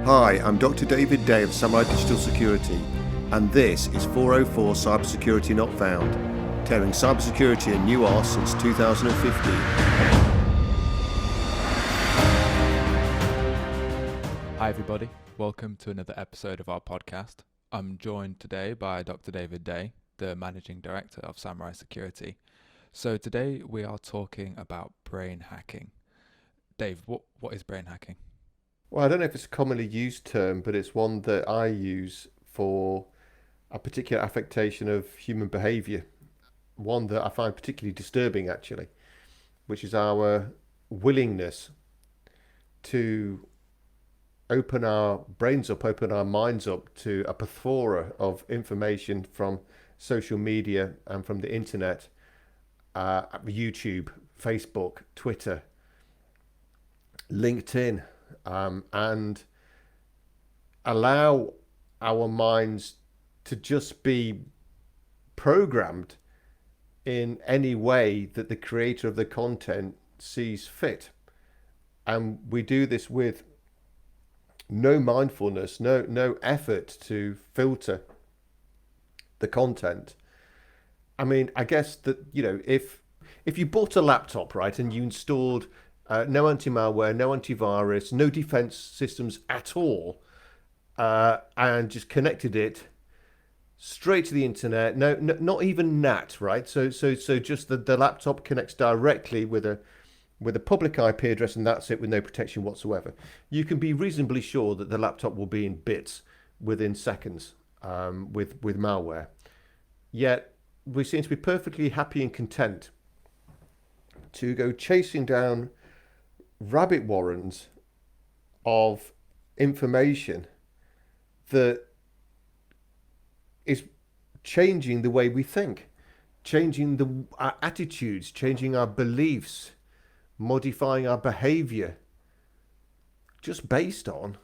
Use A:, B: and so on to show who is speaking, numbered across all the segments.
A: Hi, I'm Dr. David Day of Samurai Digital Security, and this is 404 Cybersecurity Not Found, tearing cybersecurity a new arse since 2015.
B: Hi everybody, welcome to another episode of our podcast. I'm joined today by Dr. David Day, the Managing Director of Samurai Security. So today we are talking about brain hacking. Dave, what is brain hacking?
A: Well, I don't know if it's a commonly used term, but it's one that I use for a particular affectation of human behaviour, one that I find particularly disturbing actually, which is our willingness to open our brains up, open our minds up to a plethora of information from social media and from the internet, YouTube, Facebook, Twitter, LinkedIn, and allow our minds to just be programmed in any way that the creator of the content sees fit. And we do this with no mindfulness, no effort to filter the content. I mean, I guess that, if you bought a laptop, right, and you installed no anti-malware, no antivirus, no defense systems at all, and just connected it straight to the internet, not even NAT, right? So just the laptop connects directly with a public IP address, and that's it, with no protection whatsoever. You can be reasonably sure that the laptop will be in bits within seconds with malware. Yet we seem to be perfectly happy and content to go chasing down rabbit warrens of information that is changing the way we think, changing our attitudes, changing our beliefs, modifying our behavior, just based on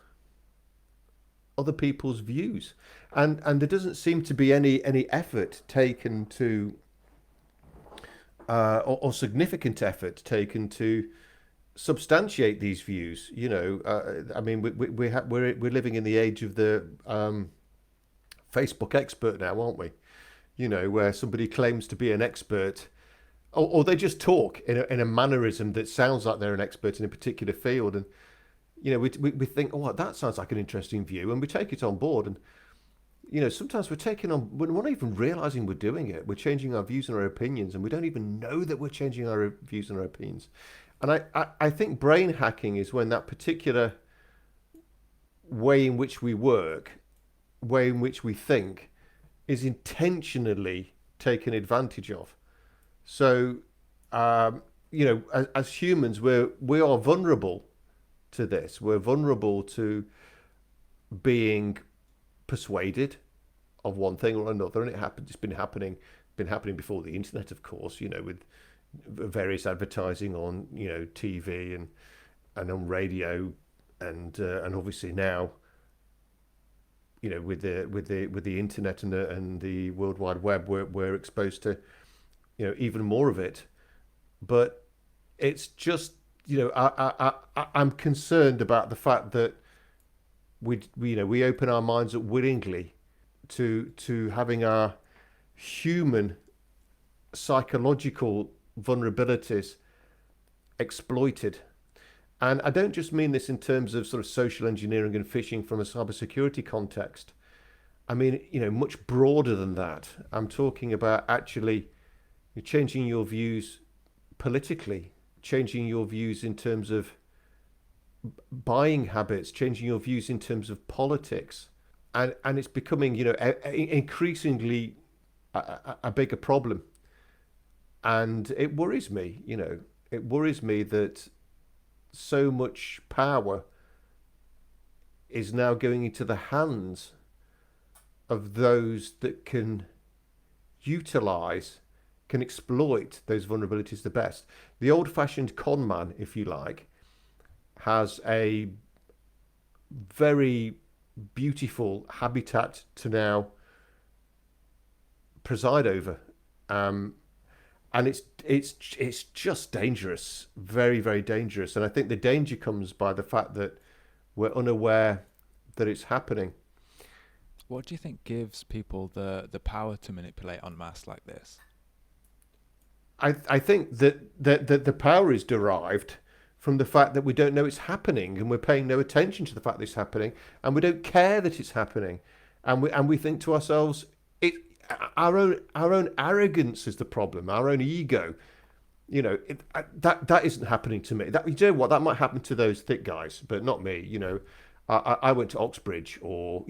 A: other people's views. And there doesn't seem to be any effort taken to or significant effort taken to substantiate these views. I mean, we're living in the age of the Facebook expert now, aren't we? Where somebody claims to be an expert, or they just talk in a mannerism that sounds like they're an expert in a particular field, and we think, oh, that sounds like an interesting view, and we take it on board. And sometimes we're not even realizing we're doing it. We're changing our views and our opinions, and we don't even know that we're changing our views and our opinions. And I think brain hacking is when that particular way in which we work, way in which we think, is intentionally taken advantage of. So, as humans, we are vulnerable to this. We're vulnerable to being persuaded of one thing or another, and it's been happening before the internet, of course. With various advertising on TV and on radio, and obviously now with the internet and the World Wide Web, we're exposed to even more of it. But it's just I'm concerned about the fact that we open our minds up willingly to having our human psychological vulnerabilities exploited. And I don't just mean this in terms of sort of social engineering and phishing from a cybersecurity context. I mean, much broader than that. I'm talking about actually changing your views politically, changing your views in terms of buying habits, changing your views in terms of politics. And it's becoming, increasingly a bigger problem. And it worries me, it worries me that so much power is now going into the hands of those that can exploit those vulnerabilities the best. The old-fashioned con man, if you like, has a very beautiful habitat to now preside over. And it's just dangerous, very, very dangerous. And I think the danger comes by the fact that we're unaware that it's happening.
B: What do you think gives people the power to manipulate en masse like this?
A: I think that the power is derived from the fact that we don't know it's happening, and we're paying no attention to the fact that it's happening, and we don't care that it's happening, and we think to ourselves, it our own arrogance is the problem, our own ego. That isn't happening to me. That, you know what, that might happen to those thick guys, but not me. I went to Oxbridge, or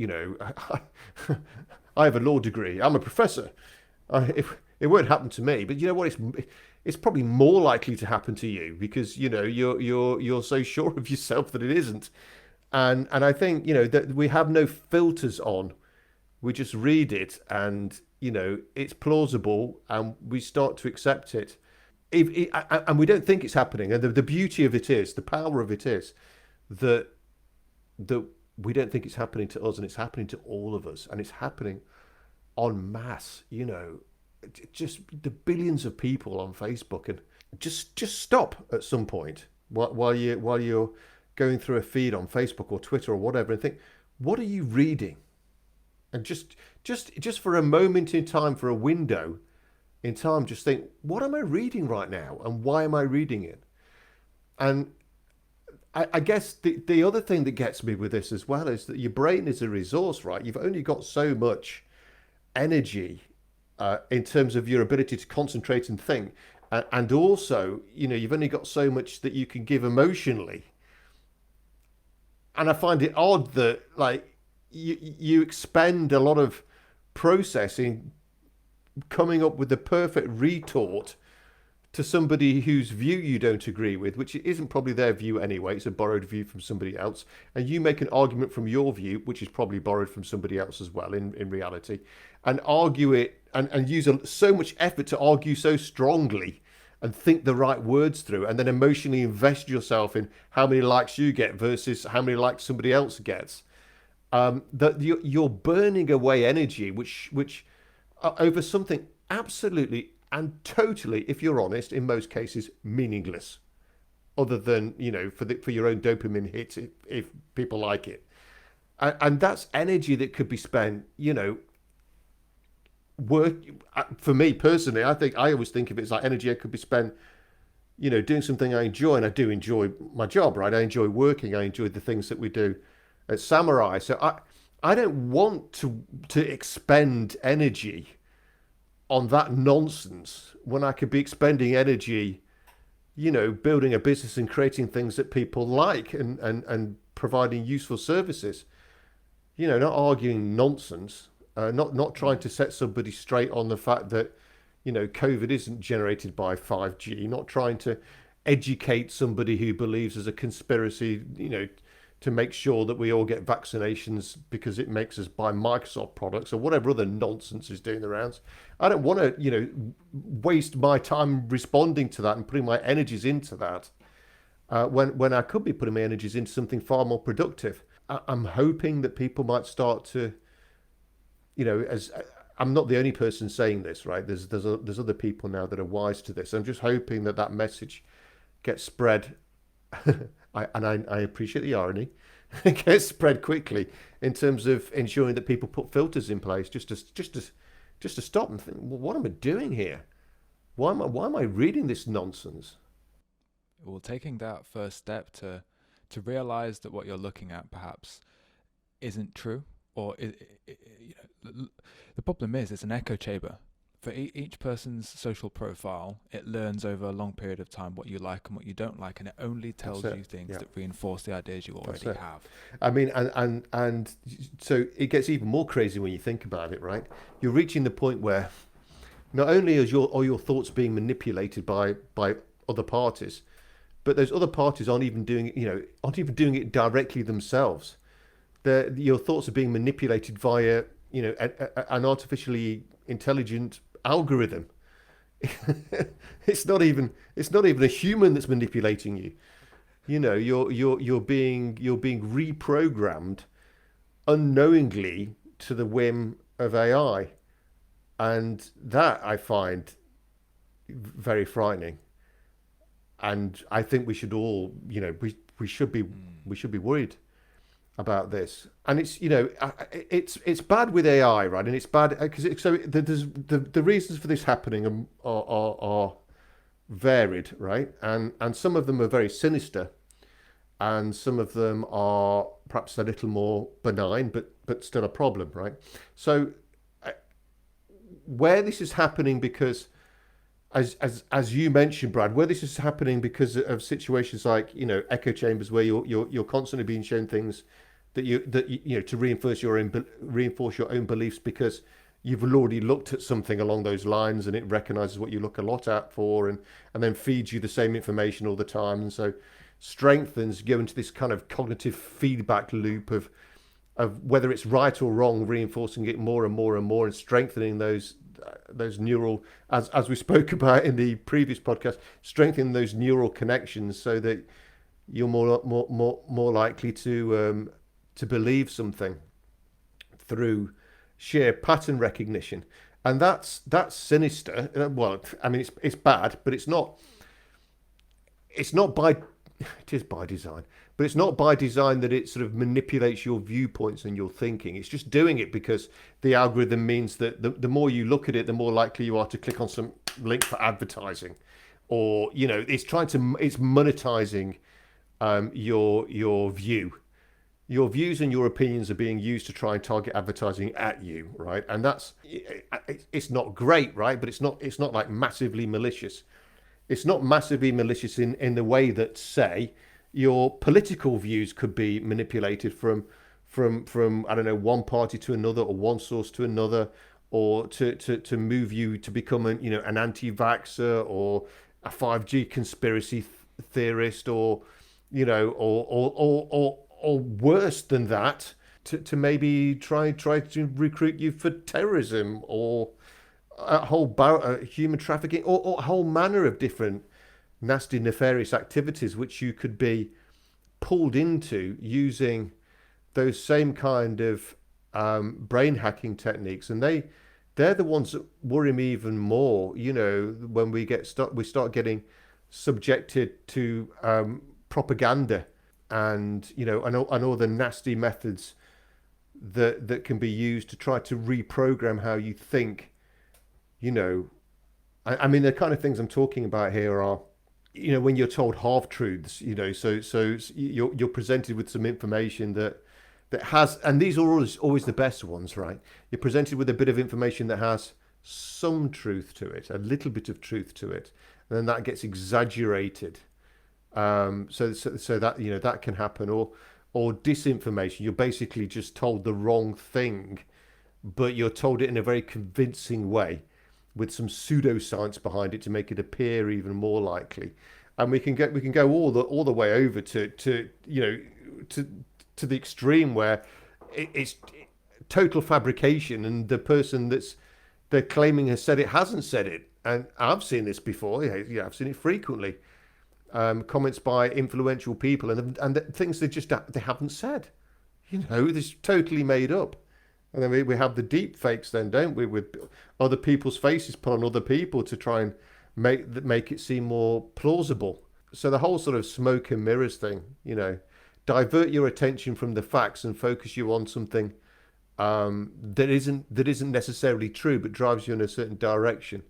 A: I have a law degree. I'm a professor. It won't happen to me, but you know what? It's probably more likely to happen to you, because you're so sure of yourself that it isn't. And I think that we have no filters on. We just read it, and it's plausible, and we start to accept it. And we don't think it's happening. And the beauty of it is, the power of it is that we don't think it's happening to us, and it's happening to all of us, and it's happening en masse. Just the billions of people on Facebook, and just stop at some point while you're going through a feed on Facebook or Twitter or whatever, and think, what are you reading? And just for a moment in time, for a window in time, just think, what am I reading right now, and why am I reading it? And I guess the other thing that gets me with this as well is that your brain is a resource, right? You've only got so much energy in terms of your ability to concentrate and think. And also, you've only got so much that you can give emotionally. And I find it odd that, like, you expend a lot of processing coming up with the perfect retort to somebody whose view you don't agree with, which isn't probably their view anyway. It's a borrowed view from somebody else. And you make an argument from your view, which is probably borrowed from somebody else as well in reality, and argue it, and use so much effort to argue so strongly and think the right words through, and then emotionally invest yourself in how many likes you get versus how many likes somebody else gets. That you're burning away energy, which over something absolutely and totally, if you're honest, in most cases, meaningless, other than for your own dopamine hit, if people like it, and that's energy that could be spent, work. For me personally, I always think of it as like energy that could be spent, doing something I enjoy, and I do enjoy my job, right? I enjoy working, I enjoy the things that we do at Samurai, so I don't want to expend energy on that nonsense when I could be expending energy, building a business and creating things that people like, and providing useful services. Not arguing nonsense, not trying to set somebody straight on the fact that, COVID isn't generated by 5G, not trying to educate somebody who believes there's a conspiracy, to make sure that we all get vaccinations because it makes us buy Microsoft products or whatever other nonsense is doing the rounds. I don't want to, waste my time responding to that and putting my energies into that, when I could be putting my energies into something far more productive. I'm hoping that people might start to, as I'm not the only person saying this, right? There's other people now that are wise to this. I'm just hoping that message gets spread. I appreciate the irony. It gets spread quickly in terms of ensuring that people put filters in place just to stop and think, well, what am I doing here? Why am I reading this nonsense?
B: Well, taking that first step to realize that what you're looking at perhaps isn't true, or the problem is it's an echo chamber. For each person's social profile, it learns over a long period of time what you like and what you don't like, and it only tells you things that reinforce the ideas you already have.
A: I mean, and so it gets even more crazy when you think about it, right? You're reaching the point where not only are your thoughts being manipulated by other parties, but those other parties aren't even doing it directly themselves. Your thoughts are being manipulated via an artificially intelligent algorithm. It's not even a human that's manipulating you. You're being reprogrammed unknowingly to the whim of AI, and that I find very frightening. And I think we should all, we should be worried. about this, and it's it's bad with AI, right? And it's bad because there's the reasons for this happening are varied, right? And some of them are very sinister, and some of them are perhaps a little more benign, but still a problem, right? So uh, where this is happening because as you mentioned, Brad, where this is happening because of situations like echo chambers where you're constantly being shown things that to reinforce your own beliefs because you've already looked at something along those lines and it recognizes what you look a lot at for and then feeds you the same information all the time, and so strengthens, go into this kind of cognitive feedback loop of whether it's right or wrong, reinforcing it more and more and more, and strengthening those neural, as we spoke about in the previous podcast, strengthening those neural connections so that you're more likely to believe something through sheer pattern recognition, and that's sinister. Well, I mean, it's bad, but it's not by it is by design, but it's not by design that it sort of manipulates your viewpoints and your thinking. It's just doing it because the algorithm means that the more you look at it, the more likely you are to click on some link for advertising, or it's monetizing your view. Your views and your opinions are being used to try and target advertising at you, right? And it's not great, right? But it's not like massively malicious. It's not massively malicious in the way that, say, your political views could be manipulated from I don't know, one party to another, or one source to another, or to move you to become an anti-vaxxer or a 5G conspiracy theorist, or or worse than that, to maybe try to recruit you for terrorism, or a whole human trafficking, or a whole manner of different nasty, nefarious activities which you could be pulled into using those same kind of brain hacking techniques. And they're the ones that worry me even more. When we start getting subjected to propaganda, and all the nasty methods that can be used to try to reprogram how you think. I mean, the kind of things I'm talking about here are, when you're told half truths, so you're presented with some information that has, and these are always the best ones, right? You're presented with a bit of information that has some truth to it, a little bit of truth to it, and then that gets exaggerated. So that that can happen, or disinformation. You're basically just told the wrong thing, but you're told it in a very convincing way, with some pseudoscience behind it to make it appear even more likely. And we can go all the way over to the extreme where it's total fabrication, and the person they're claiming has said it hasn't said it. And I've seen this before. Yeah, I've seen it frequently. Comments by influential people, and things they haven't said. This totally made up. And then we have the deep fakes, then, don't we, with other people's faces put on other people to try and make it seem more plausible. So the whole sort of smoke and mirrors thing, divert your attention from the facts and focus you on something that isn't necessarily true, but drives you in a certain direction.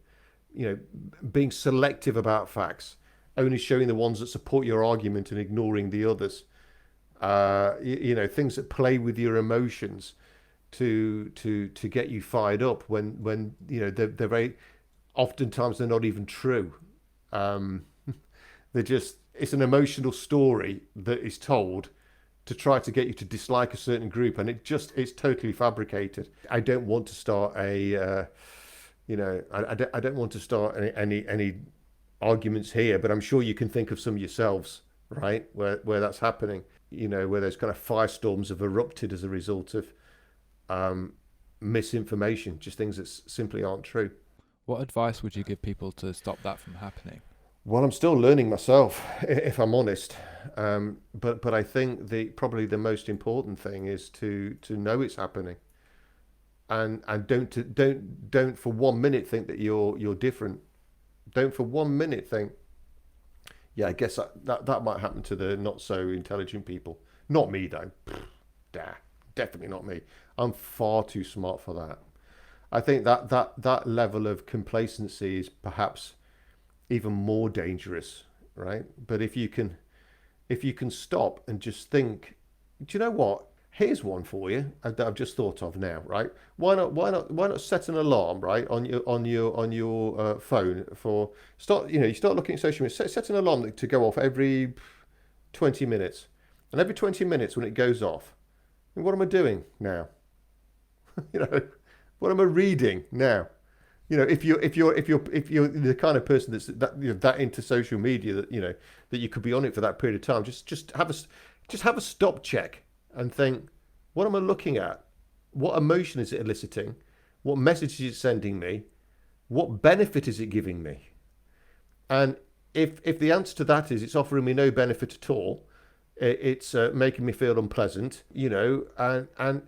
A: Being selective about facts, only showing the ones that support your argument and ignoring the others. Things that play with your emotions to get you fired up when they're very oftentimes they're not even true. It's an emotional story that is told to try to get you to dislike a certain group, and it's totally fabricated. I don't want to start I don't want to start any arguments here, but I'm sure you can think of some yourselves, right? Where that's happening, where those kind of firestorms have erupted as a result of misinformation, just things that simply aren't true.
B: What advice would you give people to stop that from happening?
A: Well, I'm still learning myself, if I'm honest. But I think probably the most important thing is to know it's happening, and don't for 1 minute think that you're different. Don't for 1 minute think, yeah, I guess that might happen to the not so intelligent people. Not me though. Nah, definitely not me. I'm far too smart for that. I think that level of complacency is perhaps even more dangerous, right? But if you can stop and just think, do you know what? Here's one for you that I've just thought of now, right? Why not set an alarm, right, on your phone for start. You start looking at social media. Set an alarm to go off every 20 minutes, and every 20 minutes when it goes off, what am I doing now? you know, what am I reading now? If you're the kind of person that's that into social media that you could be on it for that period of time, just have a stop check and think, what am I looking at? What emotion is it eliciting? What message is it sending me? What benefit is it giving me? And if the answer to that is it's offering me no benefit at all, it's making me feel unpleasant, and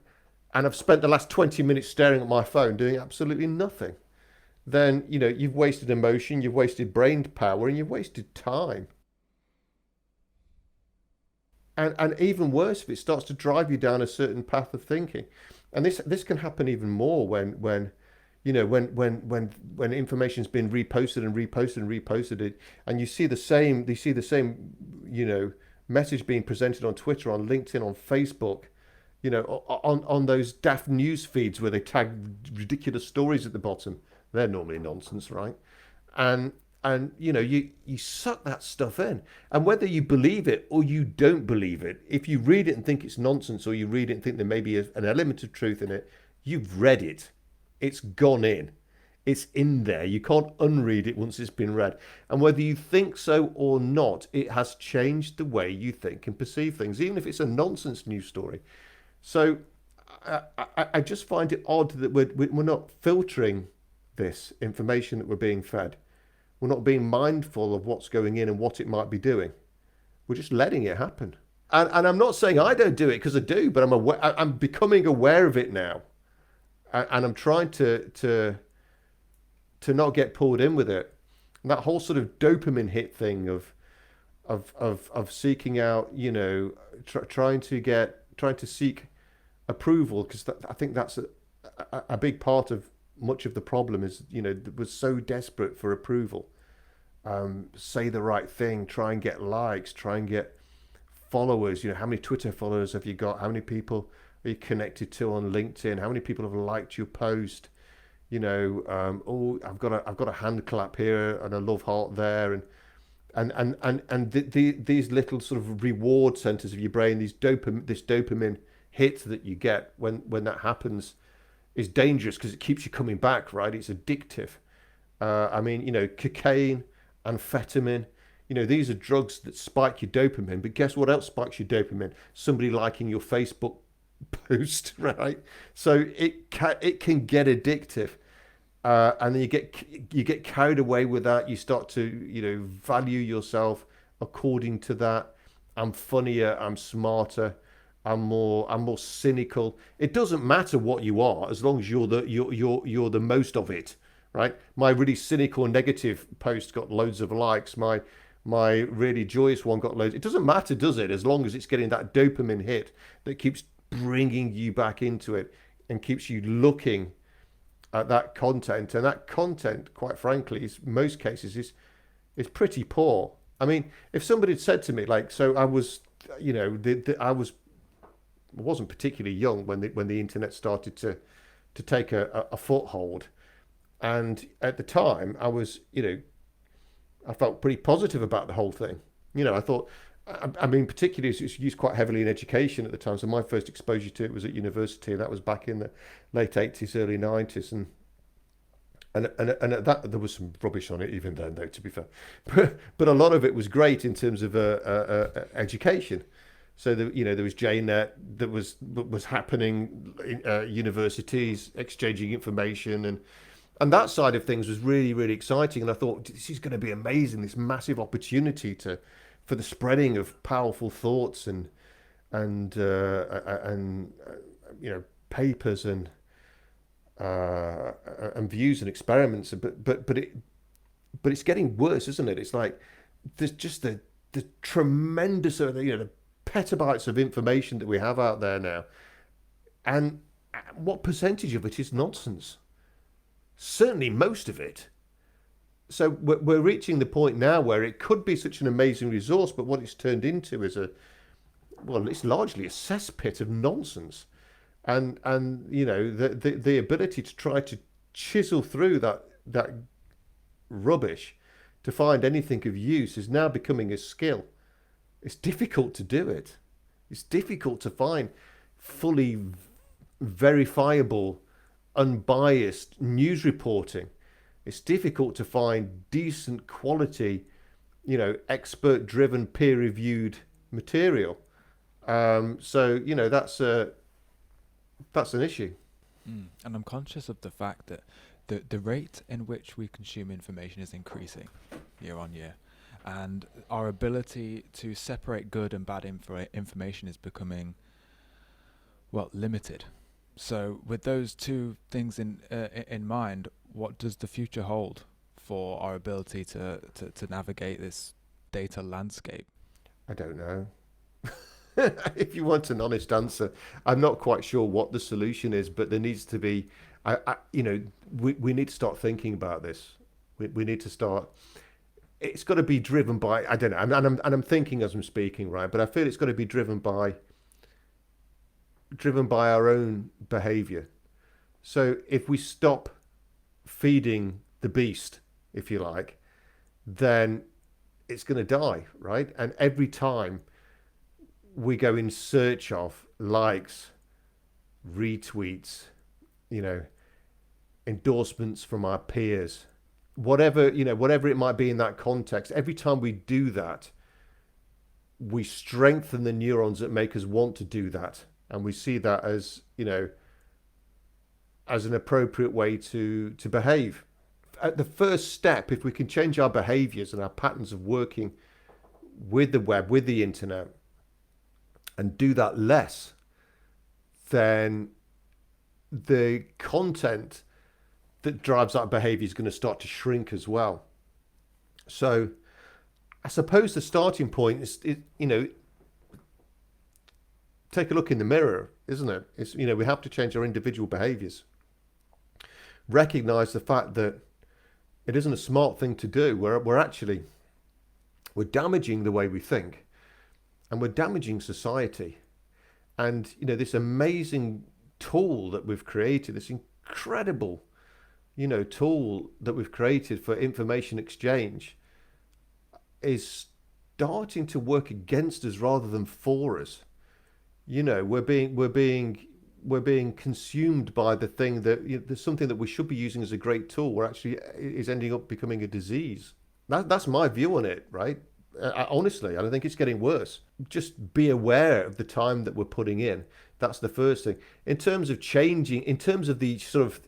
A: I've spent the last 20 minutes staring at my phone doing absolutely nothing, then you've wasted emotion, you've wasted brain power, and you've wasted time. And even worse, if it starts to drive you down a certain path of thinking, and this can happen even more when information's been reposted and reposted and reposted it, and you see the same message being presented on Twitter, on LinkedIn, on Facebook, on those daft news feeds where they tag ridiculous stories at the bottom. They're normally nonsense, right? And you suck that stuff in, and whether you believe it or you don't believe it, if you read it and think it's nonsense, or you read it and think there may be an element of truth in it, you've read it. It's gone in. It's in there. You can't unread it once it's been read. And whether you think so or not, it has changed the way you think and perceive things, even if it's a nonsense news story. So I just find it odd that we're not filtering this information that we're being fed. We're not being mindful of what's going in and what it might be doing. We're just letting it happen. And I'm not saying I don't do it, because I do, but I'm becoming aware of it now, and I'm trying to not get pulled in with it. And that whole sort of dopamine hit thing of seeking out, trying to seek approval, because I think that's a big part of much of the problem is, we're so desperate for approval. Say the right thing, try and get likes, try and get followers. How many Twitter followers have you got? How many people are you connected to on LinkedIn? How many people have liked your post? Oh, I've got a hand clap here and a love heart there, and these little sort of reward centers of your brain, this dopamine hit that you get when that happens, is dangerous because it keeps you coming back, right? It's addictive. Cocaine, amphetamine, these are drugs that spike your dopamine. But guess what else spikes your dopamine? Somebody liking your Facebook post, right? So it can get addictive, and then you get carried away with that. You start to value yourself according to that. I'm funnier. I'm smarter. I'm more cynical. It doesn't matter what you are, as long as you're the most of it, right? My really cynical negative post got loads of likes. My really joyous one got loads. It doesn't matter, does it? As long as it's getting that dopamine hit that keeps bringing you back into it and keeps you looking at that content. And that content, quite frankly, most cases is pretty poor. I mean, if somebody had said to me, like, so I was, I wasn't particularly young when the internet started to take a foothold, and at the time I felt pretty positive about the whole thing. I thought, I mean, particularly it's used quite heavily in education at the time. So my first exposure to it was at university, and that was back in the late 80s, early 90s, and at that there was some rubbish on it even then, though, to be fair, but a lot of it was great in terms of education. So there was JNet that was happening in universities exchanging information, and that side of things was really, really exciting. And I thought, this is going to be amazing, this massive opportunity for the spreading of powerful thoughts and papers and views and experiments. But it's getting worse, isn't it? It's like there's just the tremendous the petabytes of information that we have out there now, and what percentage of it is nonsense? Certainly most of it. So we're reaching the point now where it could be such an amazing resource, but what it's turned into is it's largely a cesspit of nonsense. And the ability to try to chisel through that rubbish to find anything of use is now becoming a skill. It's difficult to do it. It's difficult to find fully verifiable, unbiased news reporting. It's difficult to find decent quality, expert-driven, peer-reviewed material. That's an issue.
B: And I'm conscious of the fact that the rate in which we consume information is increasing year on year, and our ability to separate good and bad information is becoming, limited. So with those two things in mind, what does the future hold for our ability to navigate this data landscape?
A: I don't know. If you want an honest answer, I'm not quite sure what the solution is, but there needs to be, we need to start thinking about this. We need to start. It's got to be driven by, I don't know, and I'm thinking as I'm speaking, right? But I feel it's got to be driven by our own behaviour. So if we stop feeding the beast, if you like, then it's going to die, right? And every time we go in search of likes, retweets, endorsements from our peers, whatever it might be in that context, every time we do that, we strengthen the neurons that make us want to do that. And we see that as, as an appropriate way to behave. At the first step, if we can change our behaviors and our patterns of working with the web, with the internet, and do that less, then the content that drives that behavior is going to start to shrink as well. So I suppose the starting point is, take a look in the mirror, isn't it? It's, we have to change our individual behaviors. Recognize the fact that it isn't a smart thing to do. We're damaging the way we think, and we're damaging society. And, this amazing tool that we've created, this incredible, tool that we've created for information exchange is starting to work against us rather than for us. We're being consumed by the thing that there's something that we should be using as a great tool. We're actually is ending up becoming a disease. That's my view on it, right? Honestly, I don't think it's getting worse. Just be aware of the time that we're putting in. That's the first thing. In terms of changing, in terms of the sort of,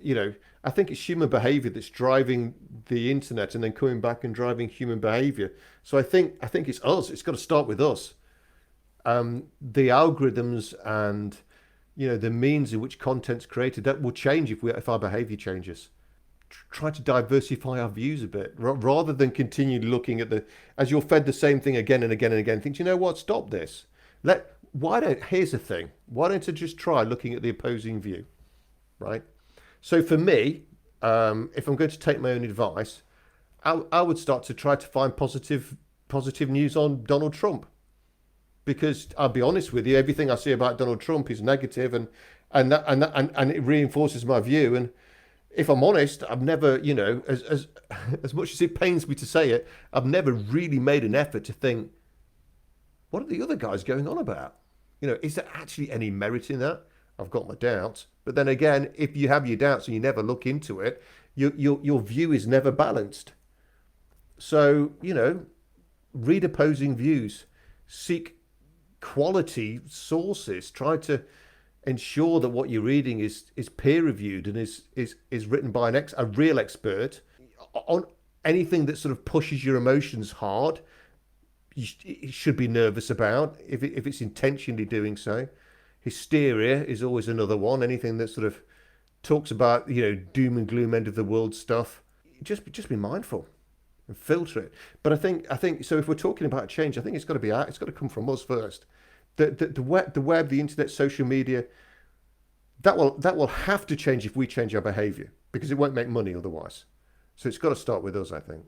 A: I think it's human behavior that's driving the internet and then coming back and driving human behavior. So I think it's us. It's got to start with us. The algorithms and the means in which content's created, that will change if our behavior changes. Try to diversify our views a bit rather than continue looking at as you're fed the same thing again and again and again. Think, you know what? Stop this. Here's the thing. Why don't you just try looking at the opposing view, right? So for me, if I'm going to take my own advice, I would start to try to find positive news on Donald Trump. Because I'll be honest with you, everything I see about Donald Trump is negative, and it reinforces my view. And if I'm honest, I've never, as much as it pains me to say it, I've never really made an effort to think, what are the other guys going on about? Is there actually any merit in that? I've got my doubts. But then again, if you have your doubts and you never look into it, your view is never balanced. So, read opposing views, seek quality sources, try to ensure that what you're reading is peer reviewed and is written by a real expert. On anything that sort of pushes your emotions hard, you should be nervous about if it's intentionally doing so. Hysteria is always another one. Anything that sort of talks about doom and gloom, end of the world stuff, just be mindful and filter it. But I think so. If we're talking about change, I think it's got to come from us first. The web, the internet, social media, that will have to change if we change our behaviour, because it won't make money otherwise. So it's got to start with us, I think.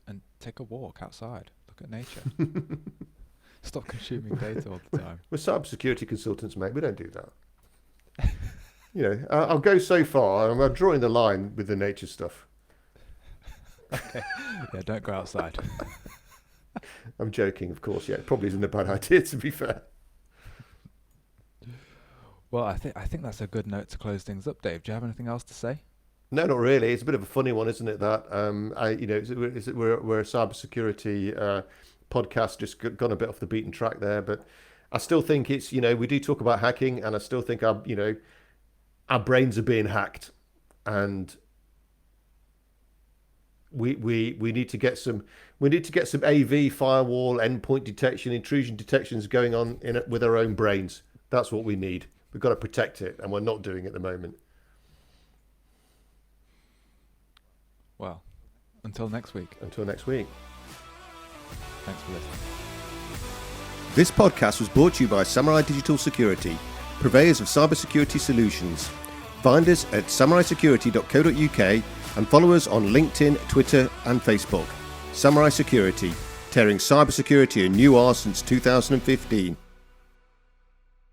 B: And take a walk outside. Look at nature. Stop consuming data all the time.
A: We're cybersecurity consultants, mate. We don't do that. I'll go so far. I'm drawing the line with the nature stuff.
B: Okay. Yeah, don't go outside.
A: I'm joking, of course. Yeah, it probably isn't a bad idea, to be fair.
B: Well, I think that's a good note to close things up, Dave. Do you have anything else to say?
A: No, not really. It's a bit of a funny one, isn't it? That we're a cybersecurity podcast, just gone a bit off the beaten track there. But I still think it's we do talk about hacking, and I still think our brains are being hacked, and we need to get some AV, firewall, endpoint detection, intrusion detections going on with our own brains. That's what we need. We've got to protect it, and we're not doing it at the moment.
B: Well, until next week.
A: Until next week.
B: Thanks for listening.
A: This podcast was brought to you by Samurai Digital Security, purveyors of cybersecurity solutions. Find us at samuraisecurity.co.uk and follow us on LinkedIn, Twitter and Facebook. Samurai Security, tearing cybersecurity a new R since 2015.